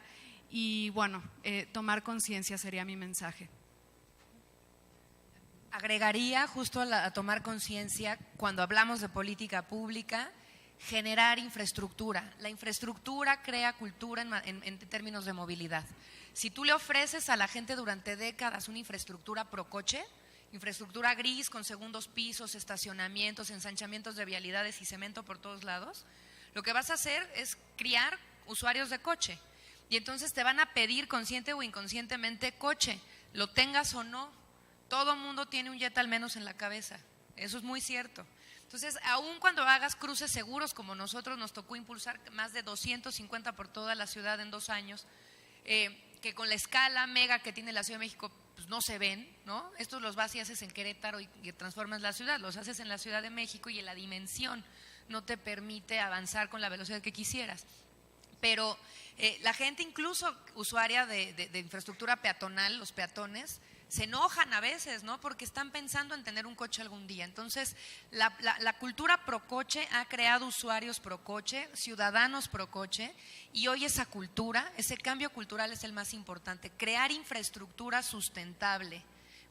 Y bueno, tomar conciencia sería mi mensaje. Agregaría justo a tomar conciencia, cuando hablamos de política pública, generar infraestructura. La infraestructura crea cultura en términos de movilidad. Si tú le ofreces a la gente durante décadas una infraestructura pro coche, infraestructura gris con segundos pisos, estacionamientos, ensanchamientos de vialidades y cemento por todos lados, lo que vas a hacer es criar usuarios de coche. Y entonces te van a pedir consciente o inconscientemente coche, lo tengas o no. Todo mundo tiene un jet al menos en la cabeza, eso es muy cierto. Entonces, aún cuando hagas cruces seguros, como nosotros nos tocó impulsar más de 250 por toda la ciudad en 2 años, que con la escala mega que tiene la Ciudad de México, pues no se ven, ¿no? Estos los vas y haces en Querétaro y transformas la ciudad, los haces en la Ciudad de México y en la dimensión no te permite avanzar con la velocidad que quisieras. Pero la gente, incluso usuaria de infraestructura peatonal, los peatones, se enojan a veces, ¿no? Porque están pensando en tener un coche algún día. Entonces, la cultura pro coche ha creado usuarios pro coche, ciudadanos pro coche, y hoy esa cultura, ese cambio cultural es el más importante. Crear infraestructura sustentable,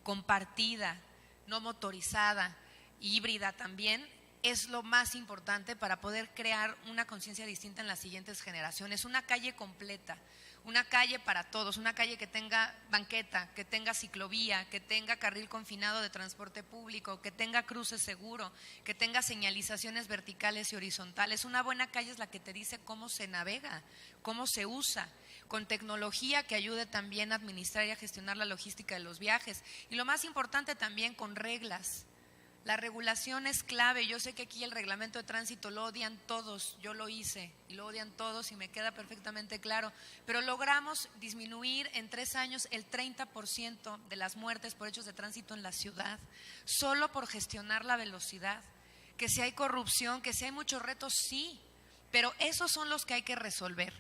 compartida, no motorizada, híbrida también, es lo más importante para poder crear una conciencia distinta en las siguientes generaciones. Una calle completa, una calle para todos, una calle que tenga banqueta, que tenga ciclovía, que tenga carril confinado de transporte público, que tenga cruce seguro, que tenga señalizaciones verticales y horizontales. Una buena calle es la que te dice cómo se navega, cómo se usa, con tecnología que ayude también a administrar y a gestionar la logística de los viajes. Y lo más importante también, con reglas. La regulación es clave. Yo sé que aquí el reglamento de tránsito lo odian todos, yo lo hice y lo odian todos y me queda perfectamente claro, pero logramos disminuir en 3 años el 30% de las muertes por hechos de tránsito en la ciudad, solo por gestionar la velocidad. Que si hay corrupción, que si hay muchos retos, sí, pero esos son los que hay que resolver.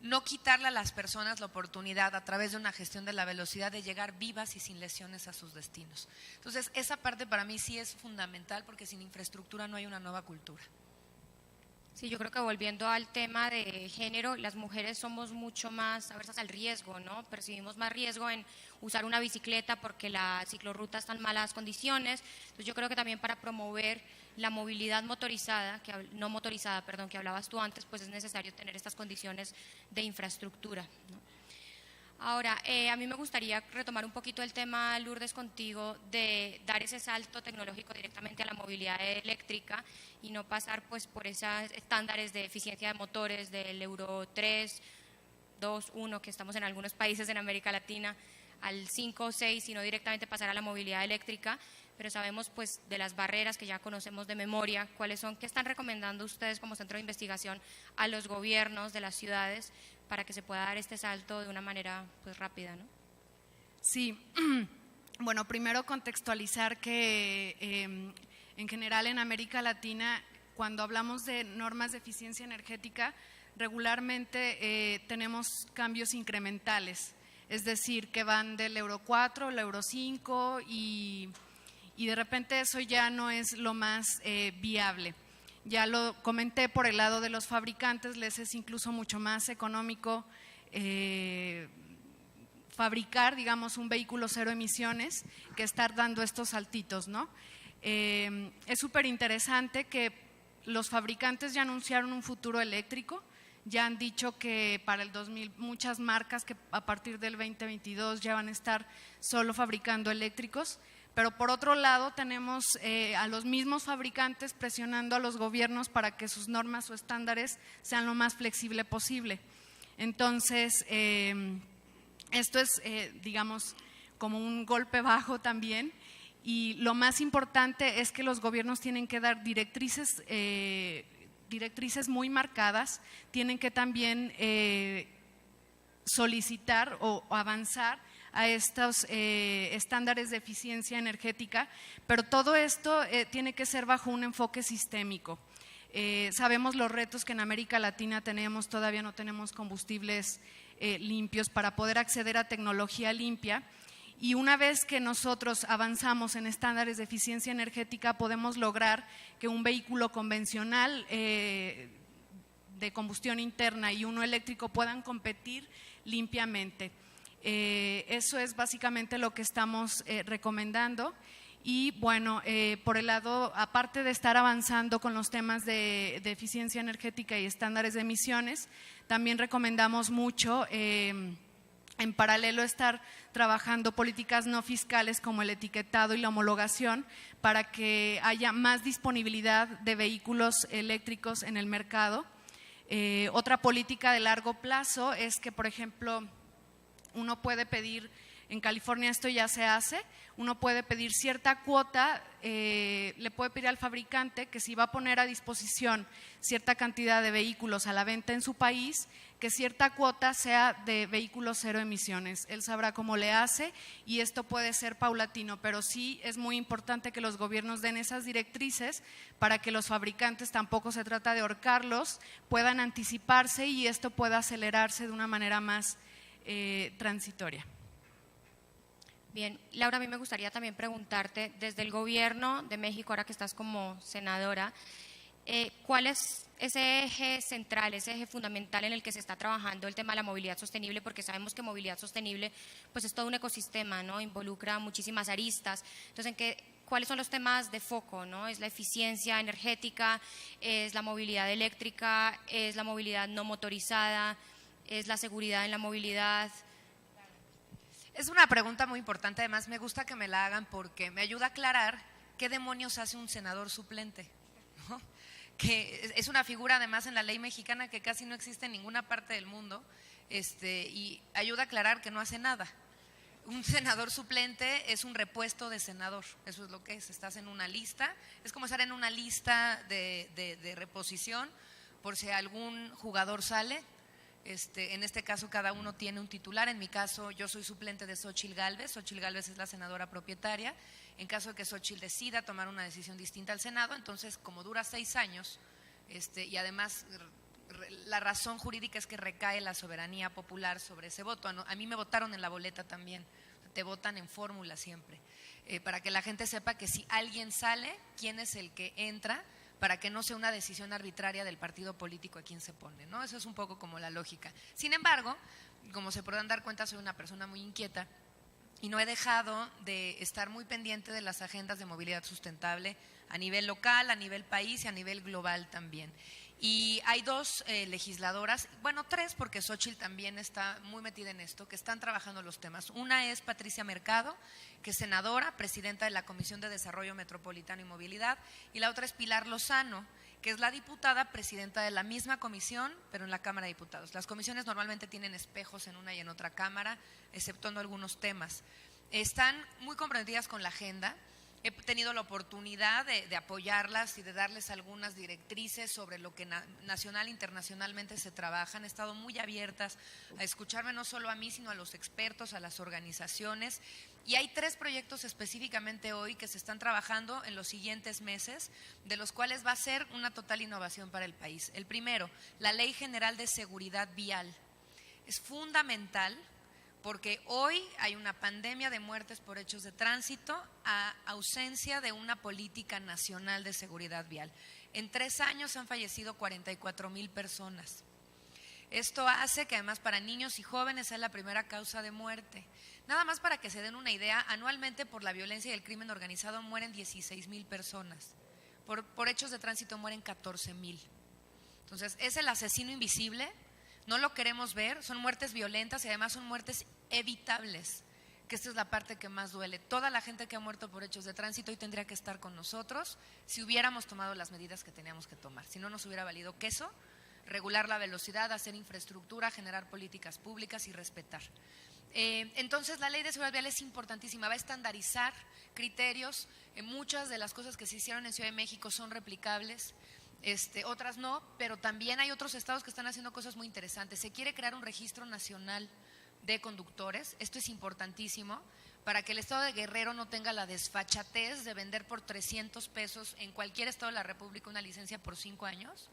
no quitarle a las personas la oportunidad a través de una gestión de la velocidad de llegar vivas y sin lesiones a sus destinos. Entonces, esa parte para mí sí es fundamental, porque sin infraestructura no hay una nueva cultura. Sí, yo creo que volviendo al tema de género, las mujeres somos mucho más aversas al riesgo, ¿no? Percibimos más riesgo en usar una bicicleta porque la ciclorruta está en malas condiciones. Entonces yo creo que también para promover la movilidad motorizada, no motorizada, perdón, que hablabas tú antes, pues es necesario tener estas condiciones de infraestructura, ¿no? Ahora, a mí me gustaría retomar un poquito el tema, Lourdes, contigo, de dar ese salto tecnológico directamente a la movilidad eléctrica y no pasar pues por esos estándares de eficiencia de motores del Euro 3, 2, 1, que estamos en algunos países en América Latina, al 5 o 6, sino directamente pasar a la movilidad eléctrica. Pero sabemos pues de las barreras que ya conocemos de memoria, cuáles son, qué están recomendando ustedes como centro de investigación a los gobiernos de las ciudades para que se pueda dar este salto de una manera pues rápida, ¿no? Sí, bueno, primero contextualizar que en general en América Latina, cuando hablamos de normas de eficiencia energética, regularmente tenemos cambios incrementales, es decir, que van del Euro 4, el Euro 5 y de repente eso ya no es lo más viable. Ya lo comenté, por el lado de los fabricantes, les es incluso mucho más económico fabricar, digamos, un vehículo cero emisiones que estar dando estos saltitos, ¿no? Es súper interesante que los fabricantes ya anunciaron un futuro eléctrico, ya han dicho que para el 2000 muchas marcas que a partir del 2022 ya van a estar solo fabricando eléctricos. Pero por otro lado tenemos a los mismos fabricantes presionando a los gobiernos para que sus normas o estándares sean lo más flexible posible. Entonces, esto es, digamos, como un golpe bajo también, y lo más importante es que los gobiernos tienen que dar directrices muy marcadas, tienen que también solicitar o avanzar a estos estándares de eficiencia energética, pero todo esto tiene que ser bajo un enfoque sistémico. Sabemos los retos que en América Latina tenemos, todavía no tenemos combustibles limpios para poder acceder a tecnología limpia, y una vez que nosotros avanzamos en estándares de eficiencia energética podemos lograr que un vehículo convencional de combustión interna y uno eléctrico puedan competir limpiamente. Eso es básicamente lo que estamos recomendando. Y bueno, por el lado, aparte de estar avanzando con los temas de eficiencia energética y estándares de emisiones, también recomendamos mucho en paralelo estar trabajando políticas no fiscales como el etiquetado y la homologación para que haya más disponibilidad de vehículos eléctricos en el mercado. Otra política de largo plazo es que, por ejemplo, uno puede pedir, en California esto ya se hace, uno puede pedir cierta cuota, le puede pedir al fabricante que si va a poner a disposición cierta cantidad de vehículos a la venta en su país, que cierta cuota sea de vehículos cero emisiones. Él sabrá cómo le hace y esto puede ser paulatino, pero sí es muy importante que los gobiernos den esas directrices para que los fabricantes, tampoco se trata de ahorcarlos, puedan anticiparse y esto pueda acelerarse de una manera más transitoria. Bien, Laura, a mí me gustaría también preguntarte, desde el gobierno de México, ahora que estás como senadora, ¿cuál es ese eje central, ese eje fundamental en el que se está trabajando el tema de la movilidad sostenible? Porque sabemos que movilidad sostenible pues es todo un ecosistema, ¿no? Involucra muchísimas aristas. Entonces, ¿cuáles son los temas de foco, ¿no? ¿Es la eficiencia energética? ¿Es la movilidad eléctrica? ¿Es la movilidad no motorizada? ¿Es la seguridad en la movilidad? Es una pregunta muy importante, además me gusta que me la hagan porque me ayuda a aclarar qué demonios hace un senador suplente, ¿no? Que es una figura además en la ley mexicana que casi no existe en ninguna parte del mundo, y ayuda a aclarar que no hace nada. Un senador suplente es un repuesto de senador, eso es lo que es, estás en una lista, es como estar en una lista de reposición por si algún jugador sale. En este caso cada uno tiene un titular, en mi caso yo soy suplente de Xóchitl Gálvez, Xóchitl Gálvez es la senadora propietaria, en caso de que Xóchitl decida tomar una decisión distinta al Senado, entonces como dura 6 años y además la razón jurídica es que recae la soberanía popular sobre ese voto. A mí me votaron en la boleta también, te votan en fórmula siempre, para que la gente sepa que si alguien sale, quién es el que entra, para que no sea una decisión arbitraria del partido político a quien se pone, ¿no? Eso es un poco como la lógica. Sin embargo, como se podrán dar cuenta, soy una persona muy inquieta y no he dejado de estar muy pendiente de las agendas de movilidad sustentable a nivel local, a nivel país y a nivel global también. Y hay dos legisladoras, bueno, tres, porque Xóchitl también está muy metida en esto, que están trabajando los temas. Una es Patricia Mercado, que es senadora, presidenta de la Comisión de Desarrollo Metropolitano y Movilidad, y la otra es Pilar Lozano, que es la diputada presidenta de la misma comisión, pero en la Cámara de Diputados. Las comisiones normalmente tienen espejos en una y en otra cámara, exceptuando algunos temas. Están muy comprometidas con la agenda. He tenido la oportunidad de apoyarlas y de darles algunas directrices sobre lo que nacional e internacionalmente se trabaja. Han estado muy abiertas a escucharme no solo a mí, sino a los expertos, a las organizaciones. Y hay 3 proyectos específicamente hoy que se están trabajando en los siguientes meses, de los cuales va a ser una total innovación para el país. El primero, la Ley General de Seguridad Vial. Es fundamental porque hoy hay una pandemia de muertes por hechos de tránsito a ausencia de una política nacional de seguridad vial. En 3 años han fallecido 44,000 personas. Esto hace que además para niños y jóvenes sea la primera causa de muerte. Nada más para que se den una idea, anualmente por la violencia y el crimen organizado mueren 16,000 personas. Por hechos de tránsito mueren 14,000. Entonces, es el asesino invisible. No lo queremos ver, son muertes violentas y además son muertes evitables, que esta es la parte que más duele. Toda la gente que ha muerto por hechos de tránsito hoy tendría que estar con nosotros si hubiéramos tomado las medidas que teníamos que tomar. Si no, nos hubiera valido queso, regular la velocidad, hacer infraestructura, generar políticas públicas y respetar. Entonces, la ley de seguridad vial es importantísima, va a estandarizar criterios. Muchas de las cosas que se hicieron en Ciudad de México son replicables. Otras no, pero también hay otros estados que están haciendo cosas muy interesantes. Se quiere crear un registro nacional de conductores. Esto es importantísimo para que el estado de Guerrero no tenga la desfachatez de vender por 300 pesos en cualquier estado de la República una licencia por 5 años,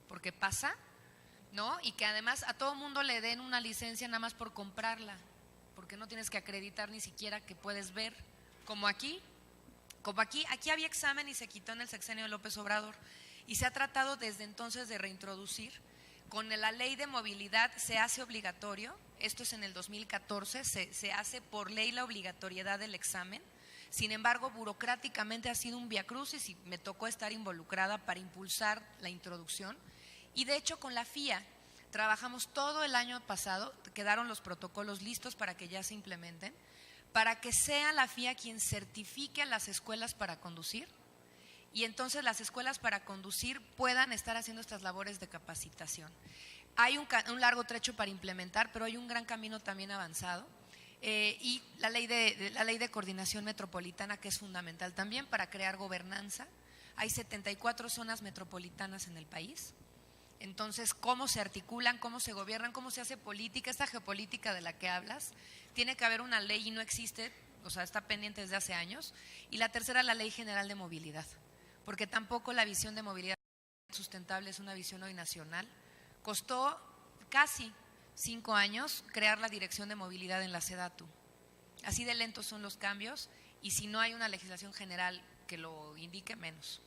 porque pasa, ¿no? Y que además a todo mundo le den una licencia nada más por comprarla, porque no tienes que acreditar ni siquiera que puedes ver, como aquí había examen y se quitó en el sexenio de López Obrador. Y se ha tratado desde entonces de reintroducir. Con la ley de movilidad se hace obligatorio, esto es en el 2014, se hace por ley la obligatoriedad del examen. Sin embargo, burocráticamente ha sido un viacrucis y me tocó estar involucrada para impulsar la introducción. Y de hecho con la FIA trabajamos todo el año pasado, quedaron los protocolos listos para que ya se implementen, para que sea la FIA quien certifique a las escuelas para conducir. Y entonces las escuelas para conducir puedan estar haciendo estas labores de capacitación. Hay un largo trecho para implementar, pero hay un gran camino también avanzado. Y la ley de coordinación metropolitana, que es fundamental también para crear gobernanza. Hay 74 zonas metropolitanas en el país. Entonces, ¿cómo se articulan, cómo se gobiernan, cómo se hace política? Esta geopolítica de la que hablas, tiene que haber una ley y no existe, o sea, está pendiente desde hace años. Y la tercera, la Ley General de Movilidad, porque tampoco la visión de movilidad sustentable es una visión hoy nacional. Costó casi 5 años crear la Dirección de Movilidad en la SEDATU. Así de lentos son los cambios y si no hay una legislación general que lo indique, menos.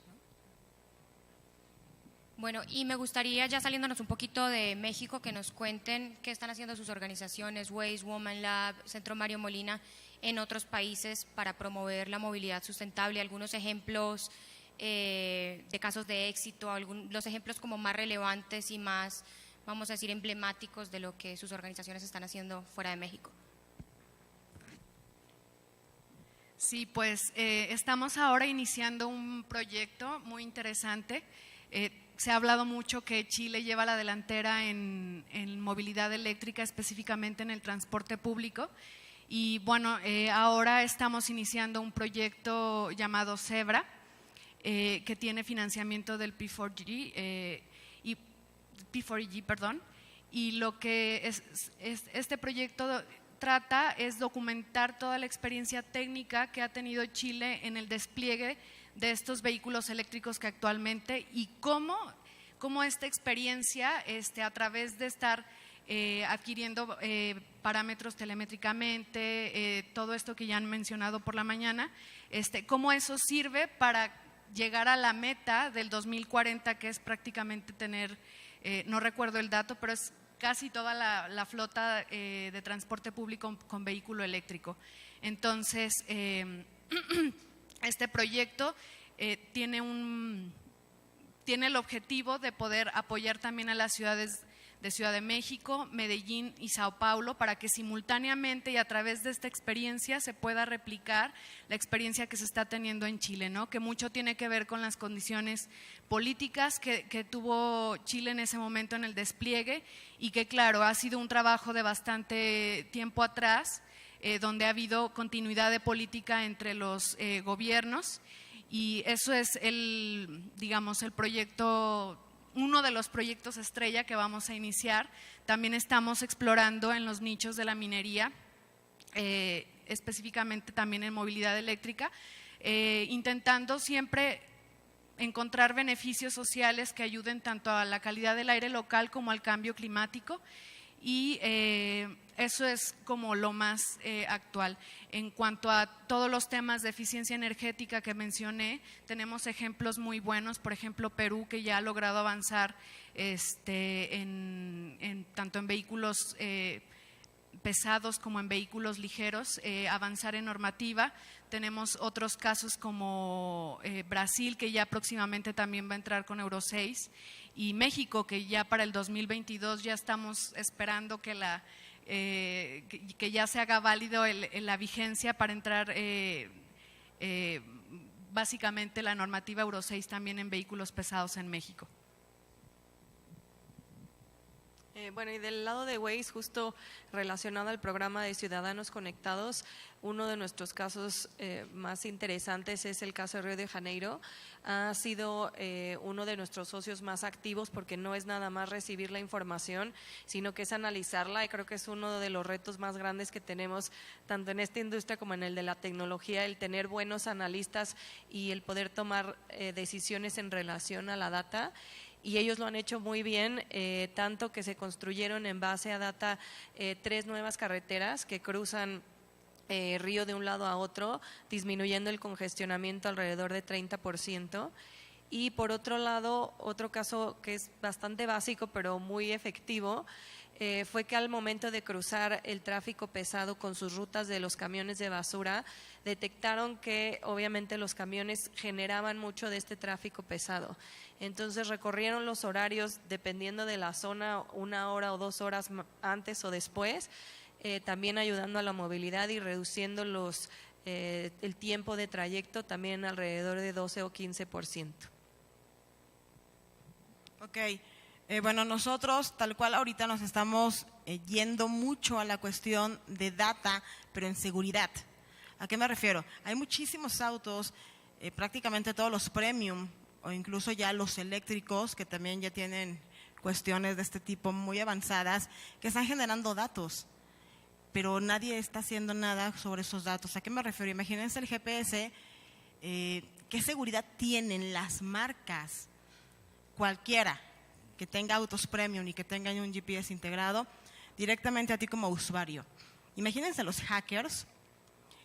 Bueno, y me gustaría, ya saliéndonos un poquito de México, que nos cuenten qué están haciendo sus organizaciones, Waze, Woman Lab, Centro Mario Molina, en otros países para promover la movilidad sustentable, algunos ejemplos de casos de éxito, los ejemplos como más relevantes y más, vamos a decir, emblemáticos de lo que sus organizaciones están haciendo fuera de México. Sí, pues estamos ahora iniciando un proyecto muy interesante. Se ha hablado mucho que Chile lleva la delantera en movilidad eléctrica, específicamente en el transporte público. Y bueno, ahora estamos iniciando un proyecto llamado Zebra, que tiene financiamiento del P4G, y lo que este proyecto trata es documentar toda la experiencia técnica que ha tenido Chile en el despliegue de estos vehículos eléctricos que actualmente y cómo cómo esta experiencia, a través de estar adquiriendo parámetros telemétricamente, todo esto que ya han mencionado por la mañana, cómo eso sirve para llegar a la meta del 2040, que es prácticamente tener, no recuerdo el dato, pero es casi toda la flota de transporte público con vehículo eléctrico. Entonces, este proyecto tiene el objetivo de poder apoyar también a las ciudades de Ciudad de México, Medellín y Sao Paulo, para que simultáneamente y a través de esta experiencia se pueda replicar la experiencia que se está teniendo en Chile, ¿no? Que mucho tiene que ver con las condiciones políticas que tuvo Chile en ese momento en el despliegue, y que, claro, ha sido un trabajo de bastante tiempo atrás, donde ha habido continuidad de política entre los gobiernos, y eso es el proyecto, uno de los proyectos estrella que vamos a iniciar. También estamos explorando en los nichos de la minería, específicamente también en movilidad eléctrica, intentando siempre encontrar beneficios sociales que ayuden tanto a la calidad del aire local como al cambio climático, y eso es como lo más actual. En cuanto a todos los temas de eficiencia energética que mencioné, tenemos ejemplos muy buenos, por ejemplo Perú, que ya ha logrado avanzar tanto en vehículos pesados como en vehículos ligeros, avanzar en normativa. Tenemos otros casos como Brasil, que ya próximamente también va a entrar con Euro 6, y México, que ya para el 2022 ya estamos esperando que ya se haga válido la vigencia para entrar básicamente la normativa Euro 6 también en vehículos pesados en México. Bueno, y del lado de Waze, justo relacionado al programa de Ciudadanos Conectados, uno de nuestros casos más interesantes es el caso de Río de Janeiro. Ha sido uno de nuestros socios más activos, porque no es nada más recibir la información, sino que es analizarla, y creo que es uno de los retos más grandes que tenemos tanto en esta industria como en el de la tecnología, el tener buenos analistas y el poder tomar decisiones en relación a la data. Y ellos lo han hecho muy bien, tanto que se construyeron en base a data 3 nuevas carreteras que cruzan río de un lado a otro, disminuyendo el congestionamiento alrededor de 30%. Y por otro lado, otro caso que es bastante básico pero muy efectivo, fue que al momento de cruzar el tráfico pesado con sus rutas de los camiones de basura, detectaron que obviamente los camiones generaban mucho de este tráfico pesado. Entonces recorrieron los horarios dependiendo de la zona, 1 hora o 2 horas antes o después, también ayudando a la movilidad y reduciendo el tiempo de trayecto también alrededor de 12 o 15%. Ok. Bueno, nosotros tal cual ahorita nos estamos yendo mucho a la cuestión de data, pero en seguridad. ¿A qué me refiero? Hay muchísimos autos, prácticamente todos los premium o incluso ya los eléctricos, que también ya tienen cuestiones de este tipo muy avanzadas, que están generando datos, pero nadie está haciendo nada sobre esos datos. ¿A qué me refiero? Imagínense el GPS, ¿qué seguridad tienen las marcas? Cualquiera que tenga autos premium y que tengan un GPS integrado directamente a ti como usuario. Imagínense los hackers,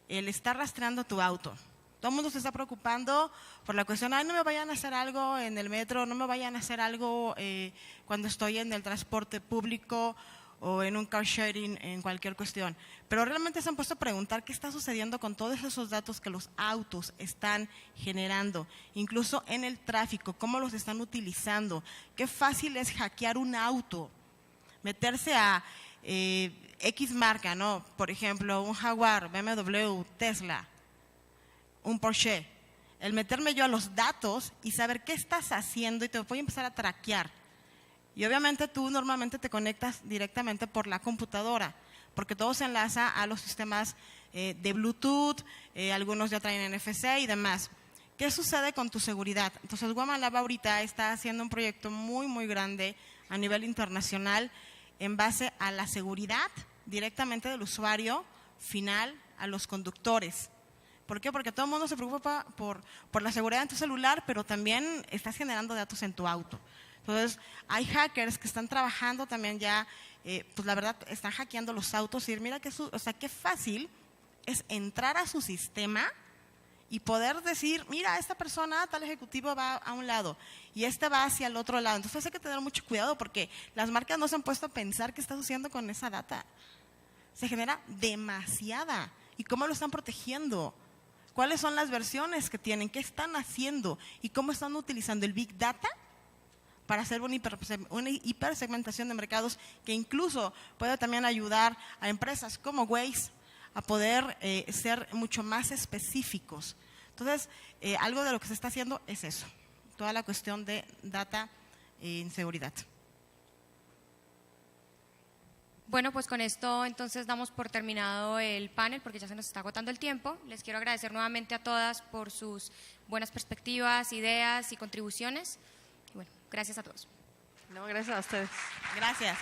el estar rastreando tu auto. Todo el mundo se está preocupando por la cuestión, no me vayan a hacer algo en el metro, no me vayan a hacer algo cuando estoy en el transporte público o en un car sharing, en cualquier cuestión. Pero realmente se han puesto a preguntar qué está sucediendo con todos esos datos que los autos están generando, incluso en el tráfico, cómo los están utilizando. Qué fácil es hackear un auto, meterse a X marca, ¿no? Por ejemplo, un Jaguar, BMW, Tesla, un Porsche. El meterme yo a los datos y saber qué estás haciendo, y te voy a empezar a traquear. Y obviamente tú normalmente te conectas directamente por la computadora, porque todo se enlaza a los sistemas de Bluetooth, algunos ya traen NFC y demás. ¿Qué sucede con tu seguridad? Entonces, Woman Lab ahorita está haciendo un proyecto muy, muy grande a nivel internacional en base a la seguridad directamente del usuario final a los conductores. ¿Por qué? Porque todo el mundo se preocupa por la seguridad en tu celular, pero también estás generando datos en tu auto. Entonces, hay hackers que están trabajando también ya, pues la verdad, están hackeando los autos y mira qué fácil es entrar a su sistema y poder decir, mira, esta persona, tal ejecutivo va a un lado y este va hacia el otro lado. Entonces hay que tener mucho cuidado porque las marcas no se han puesto a pensar qué está sucediendo con esa data. Se genera demasiada. ¿Y cómo lo están protegiendo? ¿Cuáles son las versiones que tienen? ¿Qué están haciendo? ¿Y cómo están utilizando el Big Data para hacer una hipersegmentación de mercados que incluso puede también ayudar a empresas como Waze a poder ser mucho más específicos? Entonces, algo de lo que se está haciendo es eso, toda la cuestión de data en seguridad. Bueno, pues con esto entonces damos por terminado el panel porque ya se nos está agotando el tiempo. Les quiero agradecer nuevamente a todas por sus buenas perspectivas, ideas y contribuciones. Y bueno, gracias a todos. No, gracias a ustedes. Gracias.